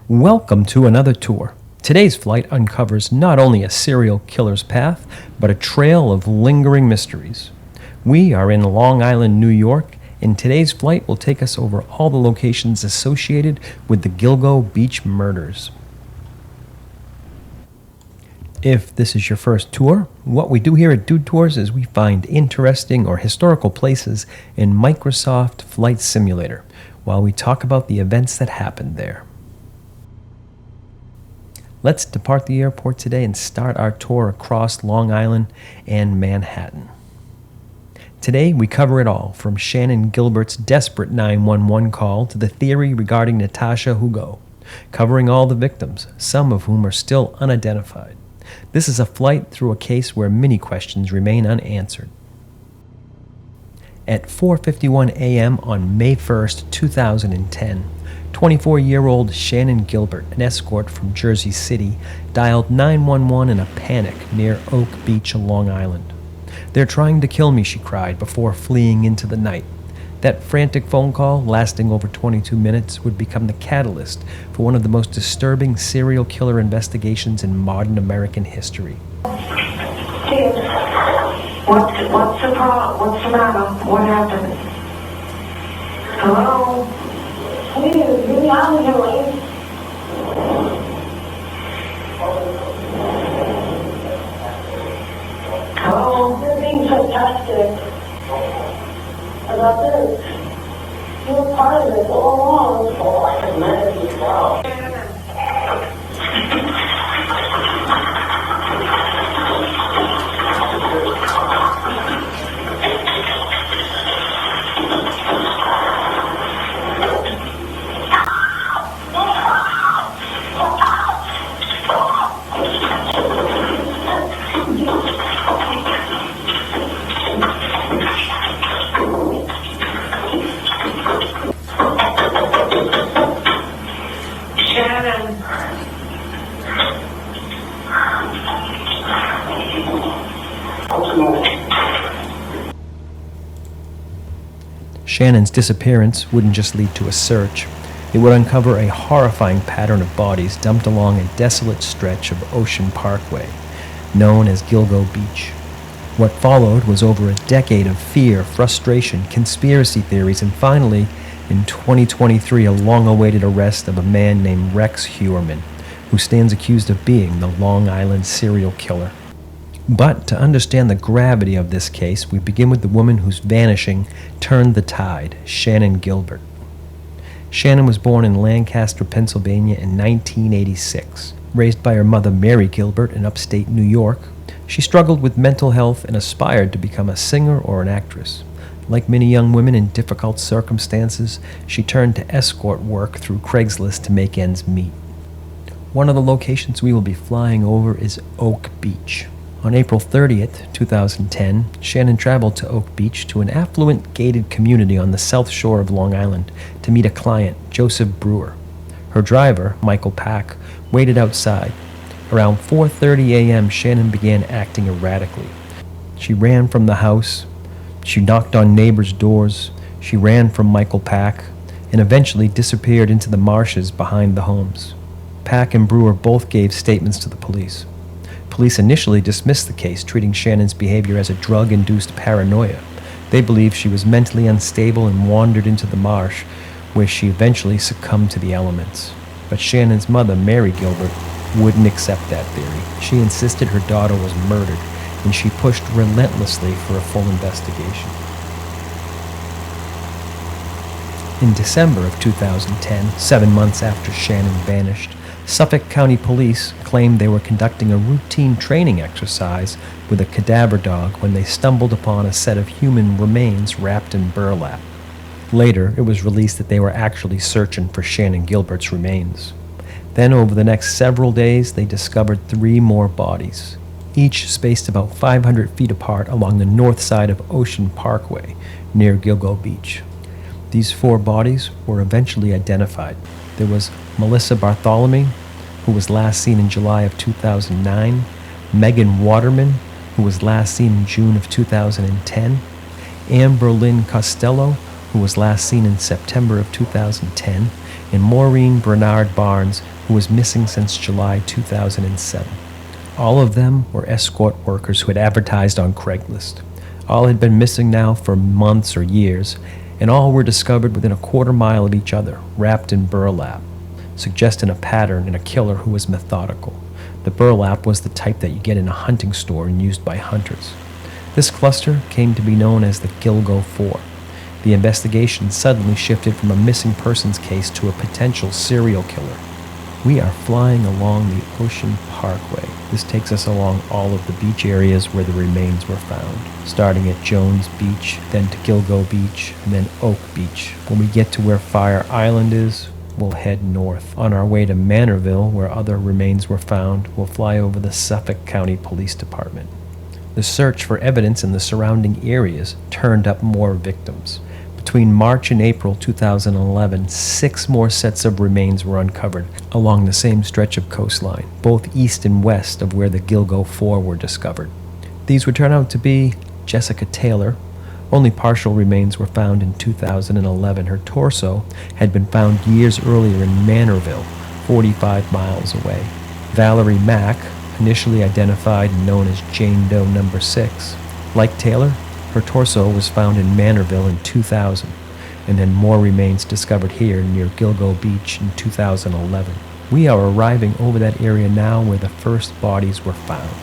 Welcome to another tour. Today's flight uncovers not only a serial killer's path, but a trail of lingering mysteries. We are in Long Island, New York, and today's flight will take us over all the locations associated with the Gilgo Beach murders. If this is your first tour, what we do here at Dude Tours is we find interesting or historical places in Microsoft Flight Simulator while we talk about the events that happened there. Let's depart the airport today and start our tour across Long Island and Manhattan. Today we cover it all, from Shannan Gilbert's desperate 911 call to the theory regarding Natasha Hugo, covering all the victims, some of whom are still unidentified. This is a flight through a case where many questions remain unanswered. At 4:51 a.m. on May 1st, 2010, 24-year-old Shannan Gilbert, an escort from Jersey City, dialed 911 in a panic near Oak Beach, Long Island. "They're trying to kill me," she cried before fleeing into the night. That frantic phone call, lasting over 22 minutes, would become the catalyst for one of the most disturbing serial killer investigations in modern American history. What's the problem? What's the matter? What happened? Hello? Hey, I'm doing. Hello? You're being sarcastic about this. You were part of it all along. Oh, I can manage it now. Shannan's disappearance wouldn't just lead to a search. It would uncover a horrifying pattern of bodies dumped along a desolate stretch of Ocean Parkway, known as Gilgo Beach. What followed was over a decade of fear, frustration, conspiracy theories, and finally, in 2023, a long-awaited arrest of a man named Rex Heuermann, who stands accused of being the Long Island serial killer. But to understand the gravity of this case, we begin with the woman whose vanishing turned the tide, Shannan Gilbert. Shannan was born in Lancaster, Pennsylvania in 1986. Raised by her mother, Mary Gilbert, in upstate New York, she struggled with mental health and aspired to become a singer or an actress. Like many young women in difficult circumstances, she turned to escort work through Craigslist to make ends meet. One of the locations we will be flying over is Oak Beach. On April 30th, 2010, Shannan traveled to Oak Beach to an affluent gated community on the south shore of Long Island to meet a client, Joseph Brewer. Her driver, Michael Pack, waited outside. Around 4:30 a.m., Shannan began acting erratically. She ran from the house, she knocked on neighbors' doors, she ran from Michael Pack, and eventually disappeared into the marshes behind the homes. Pack and Brewer both gave statements to the police. Police initially dismissed the case, treating Shannan's behavior as a drug-induced paranoia. They believed she was mentally unstable and wandered into the marsh, where she eventually succumbed to the elements. But Shannan's mother, Mary Gilbert, wouldn't accept that theory. She insisted her daughter was murdered, and she pushed relentlessly for a full investigation. In December of 2010, 7 months after Shannan vanished, Suffolk County Police claimed they were conducting a routine training exercise with a cadaver dog when they stumbled upon a set of human remains wrapped in burlap. Later, it was released that they were actually searching for Shannan Gilbert's remains. Then, over the next several days, they discovered 3 more bodies, each spaced about 500 feet apart along the north side of Ocean Parkway near Gilgo Beach. These 4 bodies were eventually identified. There was Melissa Bartholomew, who was last seen in July of 2009, Megan Waterman, who was last seen in June of 2010, Amber Lynn Costello, who was last seen in September of 2010, and Maureen Bernard Barnes, who was missing since July 2007. All of them were escort workers who had advertised on Craigslist. All had been missing now for months or years, and all were discovered within a quarter mile of each other, wrapped in burlap, suggesting a pattern in a killer who was methodical. The burlap was the type that you get in a hunting store and used by hunters. This cluster came to be known as the Gilgo Four. The investigation suddenly shifted from a missing persons case to a potential serial killer. We are flying along the Ocean Parkway. This takes us along all of the beach areas where the remains were found, starting at Jones Beach, then to Gilgo Beach, and then Oak Beach. When we get to where Fire Island is, we'll head north. On our way to Manorville, where other remains were found, we'll fly over the Suffolk County Police Department. The search for evidence in the surrounding areas turned up more victims. Between March and April 2011, 6 more sets of remains were uncovered along the same stretch of coastline, both east and west of where the Gilgo Four were discovered. These would turn out to be Jessica Taylor. Only partial remains were found in 2011. Her torso had been found years earlier in Manorville, 45 miles away. Valerie Mack, initially identified and known as Jane Doe No. 6. Like Taylor, her torso was found in Manorville in 2000, and then more remains discovered here near Gilgo Beach in 2011. We are arriving over that area now where the first bodies were found.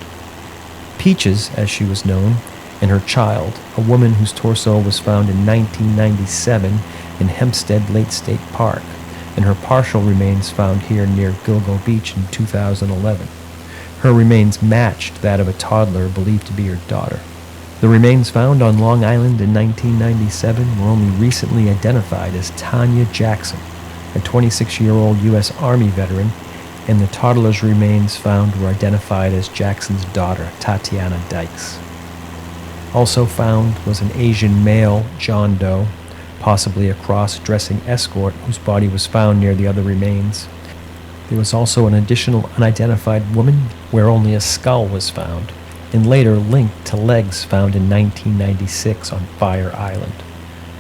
Peaches, as she was known, and her child, a woman whose torso was found in 1997 in Hempstead Lake State Park, and her partial remains found here near Gilgo Beach in 2011. Her remains matched that of a toddler believed to be her daughter. The remains found on Long Island in 1997 were only recently identified as Tanya Jackson, a 26-year-old U.S. Army veteran, and the toddler's remains found were identified as Jackson's daughter, Tatiana Dykes. Also found was an Asian male, John Doe, possibly a cross-dressing escort whose body was found near the other remains. There was also an additional unidentified woman where only a skull was found, and later linked to legs found in 1996 on Fire Island.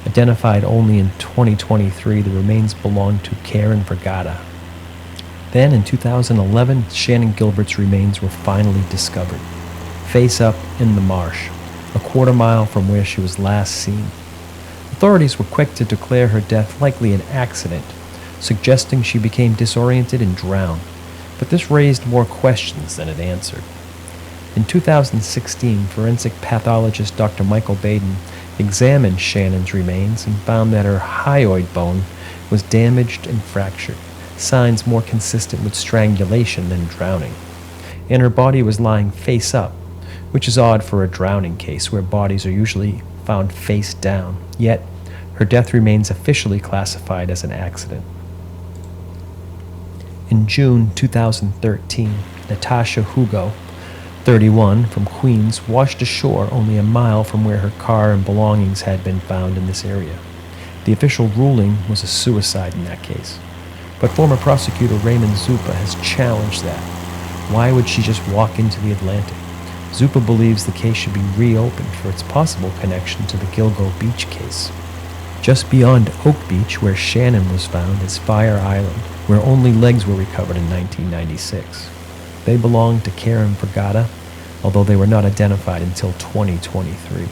Identified only in 2023, the remains belonged to Karen Vergata. Then in 2011, Shannan Gilbert's remains were finally discovered, face up in the marsh, a quarter mile from where she was last seen. Authorities were quick to declare her death likely an accident, suggesting she became disoriented and drowned. But this raised more questions than it answered. In 2016, forensic pathologist Dr. Michael Baden examined Shannan's remains and found that her hyoid bone was damaged and fractured, signs more consistent with strangulation than drowning. And her body was lying face up, which is odd for a drowning case where bodies are usually found face down. Yet, her death remains officially classified as an accident. In June 2013, Natasha Hugo, 31, from Queens, washed ashore only a mile from where her car and belongings had been found in this area. The official ruling was a suicide in that case. But former prosecutor Raymond Zupa has challenged that. Why would she just walk into the Atlantic? Zupa believes the case should be reopened for its possible connection to the Gilgo Beach case. Just beyond Oak Beach, where Shannan was found, is Fire Island, where only legs were recovered in 1996. They belonged to Karen Vergata, although they were not identified until 2023.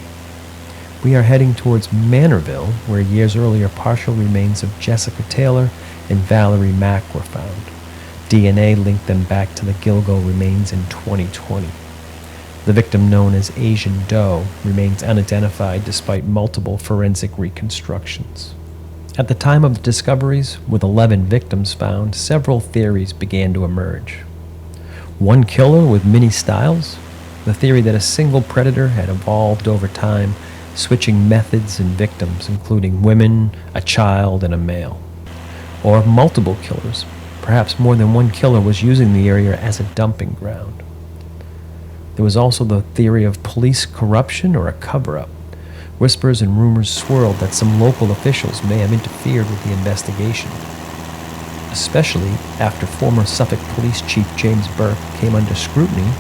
We are heading towards Manorville, where years earlier partial remains of Jessica Taylor and Valerie Mack were found. DNA linked them back to the Gilgo remains in 2020. The victim, known as Asian Doe, remains unidentified despite multiple forensic reconstructions. At the time of the discoveries, with 11 victims found, several theories began to emerge. One killer with many styles? The theory that a single predator had evolved over time, switching methods and victims, including women, a child, and a male. Or multiple killers. Perhaps more than one killer was using the area as a dumping ground. There was also the theory of police corruption or a cover-up. Whispers and rumors swirled that some local officials may have interfered with the investigation, especially after former Suffolk Police Chief James Burke came under scrutiny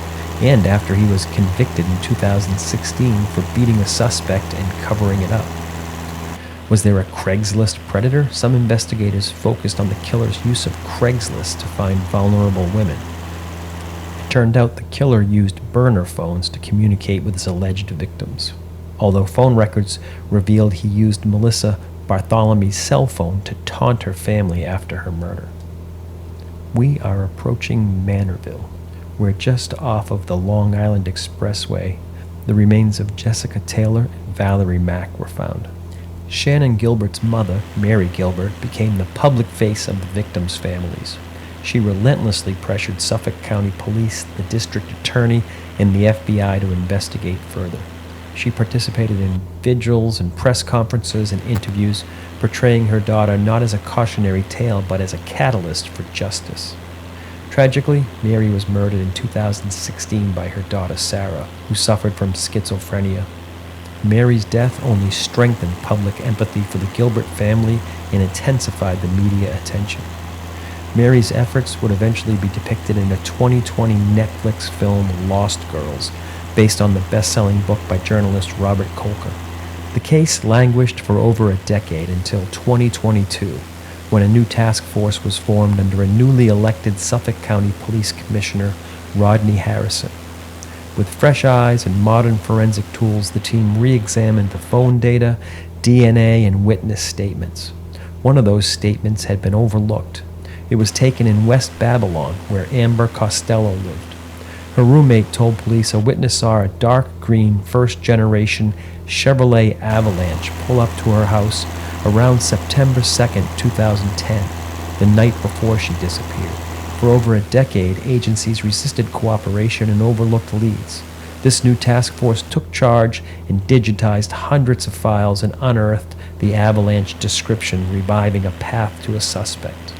and after he was convicted in 2016 for beating a suspect and covering it up. Was there a Craigslist predator? Some investigators focused on the killer's use of Craigslist to find vulnerable women. It turned out the killer used burner phones to communicate with his alleged victims, although phone records revealed he used Melissa Bartholomew's cell phone to taunt her family after her murder. We are approaching Manorville, where just off of the Long Island Expressway, the remains of Jessica Taylor and Valerie Mack were found. Shannan Gilbert's mother, Mary Gilbert, became the public face of the victims' families. She relentlessly pressured Suffolk County Police, the district attorney, and the FBI to investigate further. She participated in vigils and press conferences and interviews, portraying her daughter not as a cautionary tale but as a catalyst for justice. Tragically, Mary was murdered in 2016 by her daughter Sarah, who suffered from schizophrenia. Mary's death only strengthened public empathy for the Gilbert family and intensified the media attention. Mary's efforts would eventually be depicted in a 2020 Netflix film, Lost Girls, based on the best-selling book by journalist Robert Kolker. The case languished for over a decade until 2022, when a new task force was formed under a newly elected Suffolk County Police Commissioner, Rodney Harrison. With fresh eyes and modern forensic tools, the team re-examined the phone data, DNA, and witness statements. One of those statements had been overlooked. It was taken in West Babylon, where Amber Costello lived. Her roommate told police a witness saw a dark green, first-generation Chevrolet Avalanche pull up to her house around September 2nd, 2010, the night before she disappeared. For over a decade, agencies resisted cooperation and overlooked leads. This new task force took charge and digitized hundreds of files and unearthed the Avalanche description, reviving a path to a suspect.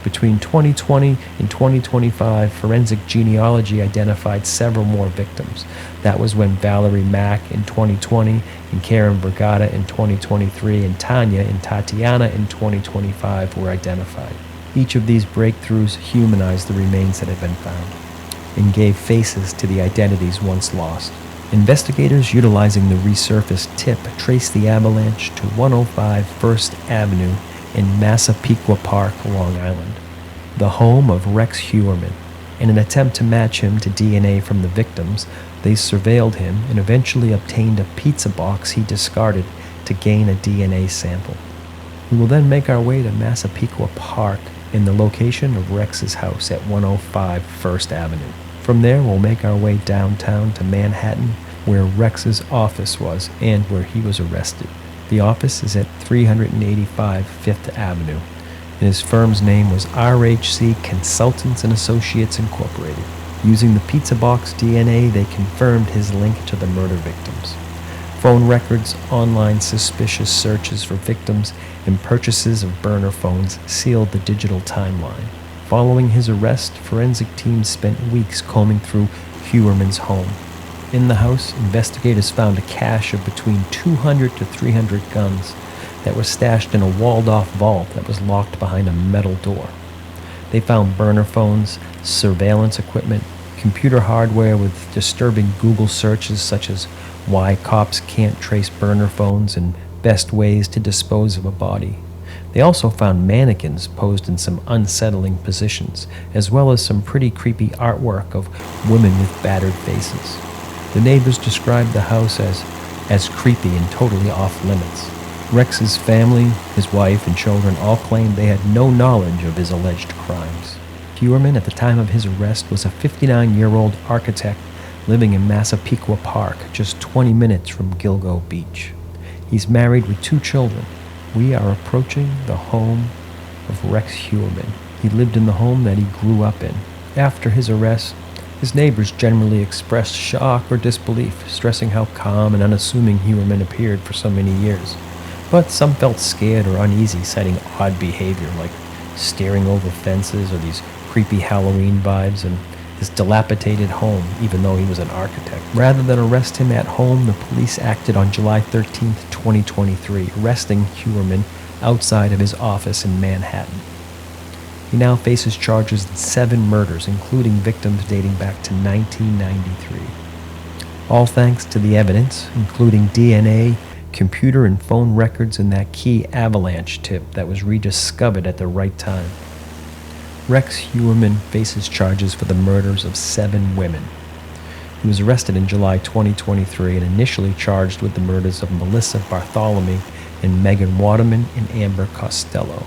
Between 2020 and 2025, forensic genealogy identified several more victims. That was when Valerie Mack in 2020, and Karen Brigada in 2023, and Tanya and Tatiana in 2025 were identified. Each of these breakthroughs humanized the remains that had been found and gave faces to the identities once lost. Investigators utilizing the resurfaced tip traced the avalanche to 105 First Avenue in Massapequa Park, Long Island, the home of Rex Heuermann. In an attempt to match him to DNA from the victims, they surveilled him and eventually obtained a pizza box he discarded to gain a DNA sample. We will then make our way to Massapequa Park in the location of Rex's house at 105 First Avenue. From there, we'll make our way downtown to Manhattan, where Rex's office was and where he was arrested. The office is at 385 Fifth Avenue, and his firm's name was RHC Consultants and Associates Incorporated. Using the pizza box DNA, they confirmed his link to the murder victims. Phone records, online suspicious searches for victims, and purchases of burner phones sealed the digital timeline. Following his arrest, forensic teams spent weeks combing through Heuermann's home. In the house, investigators found a cache of between 200 to 300 guns that were stashed in a walled-off vault that was locked behind a metal door. They found burner phones, surveillance equipment, computer hardware with disturbing Google searches such as why cops can't trace burner phones and best ways to dispose of a body. They also found mannequins posed in some unsettling positions, as well as some pretty creepy artwork of women with battered faces. The neighbors described the house as creepy and totally off limits. Rex's family, his wife, and children all claimed they had no knowledge of his alleged crimes. Heuermann, at the time of his arrest, was a 59-year-old architect living in Massapequa Park, just 20 minutes from Gilgo Beach. He's married with 2 children. We are approaching the home of Rex Heuermann. He lived in the home that he grew up in. After his arrest, his neighbors generally expressed shock or disbelief, stressing how calm and unassuming Heuermann appeared for so many years. But some felt scared or uneasy, citing odd behavior like staring over fences or these creepy Halloween vibes and his dilapidated home, even though he was an architect. Rather than arrest him at home, the police acted on July 13, 2023, arresting Heuermann outside of his office in Manhattan. He now faces charges in 7 murders, including victims dating back to 1993. All thanks to the evidence, including DNA, computer and phone records, and that key Avalanche tip that was rediscovered at the right time. Rex Heuermann faces charges for the murders of 7 women. He was arrested in July 2023 and initially charged with the murders of Melissa Bartholomew and Megan Waterman and Amber Costello.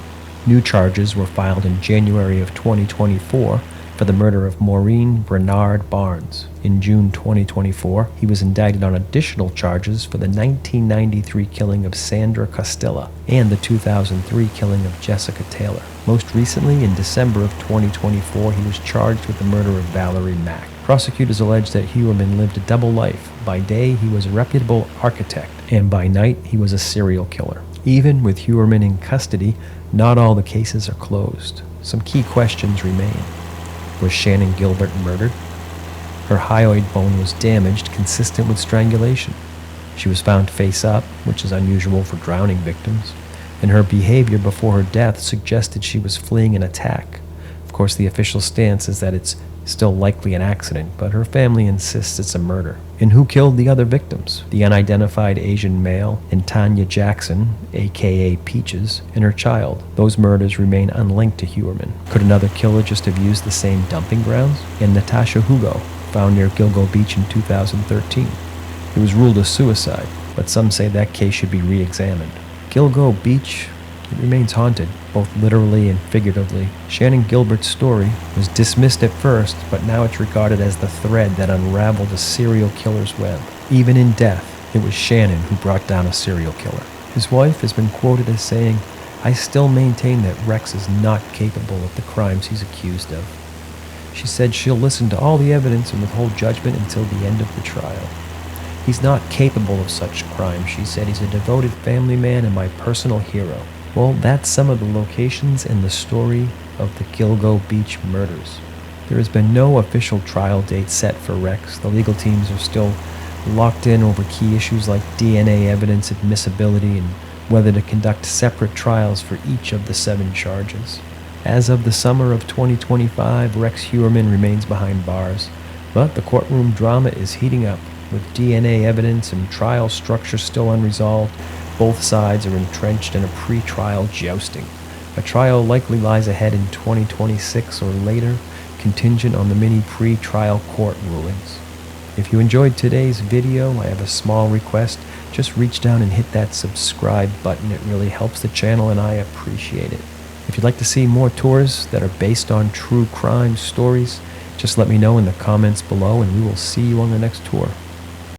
New charges were filed in January of 2024 for the murder of Maureen Bernard Barnes. In June 2024, he was indicted on additional charges for the 1993 killing of Sandra Costello and the 2003 killing of Jessica Taylor. Most recently, in December of 2024, he was charged with the murder of Valerie Mack. Prosecutors allege that Heuermann lived a double life. By day, he was a reputable architect, and by night, he was a serial killer. Even with Heuermann in custody, not all the cases are closed. Some key questions remain. Was Shannan Gilbert murdered? Her hyoid bone was damaged, consistent with strangulation. She was found face up, which is unusual for drowning victims, and her behavior before her death suggested she was fleeing an attack. Of course, the official stance is that it's still likely an accident, but her family insists it's a murder. And who killed the other victims? The unidentified Asian male and Tanya Jackson, aka Peaches, and her child. Those murders remain unlinked to Heuermann. Could another killer just have used the same dumping grounds? And Natasha Hugo, found near Gilgo Beach in 2013. It was ruled a suicide, but some say that case should be re-examined. Gilgo Beach, it remains haunted, both literally and figuratively. Shannan Gilbert's story was dismissed at first, but now it's regarded as the thread that unraveled a serial killer's web. Even in death, it was Shannan who brought down a serial killer. His wife has been quoted as saying, "I still maintain that Rex is not capable of the crimes he's accused of." She said she'll listen to all the evidence and withhold judgment until the end of the trial. "He's not capable of such crimes," she said. "He's a devoted family man and my personal hero." Well, that's some of the locations and the story of the Gilgo Beach murders. There has been no official trial date set for Rex. The legal teams are still locked in over key issues like DNA evidence admissibility and whether to conduct separate trials for each of the 7 charges. As of the summer of 2025, Rex Heuermann remains behind bars, but the courtroom drama is heating up. With DNA evidence and trial structure still unresolved, both sides are entrenched in a pre-trial jousting. A trial likely lies ahead in 2026 or later, contingent on the many pre-trial court rulings. If you enjoyed today's video, I have a small request. Just reach down and hit that subscribe button. It really helps the channel and I appreciate it. If you'd like to see more tours that are based on true crime stories, just let me know in the comments below and we will see you on the next tour.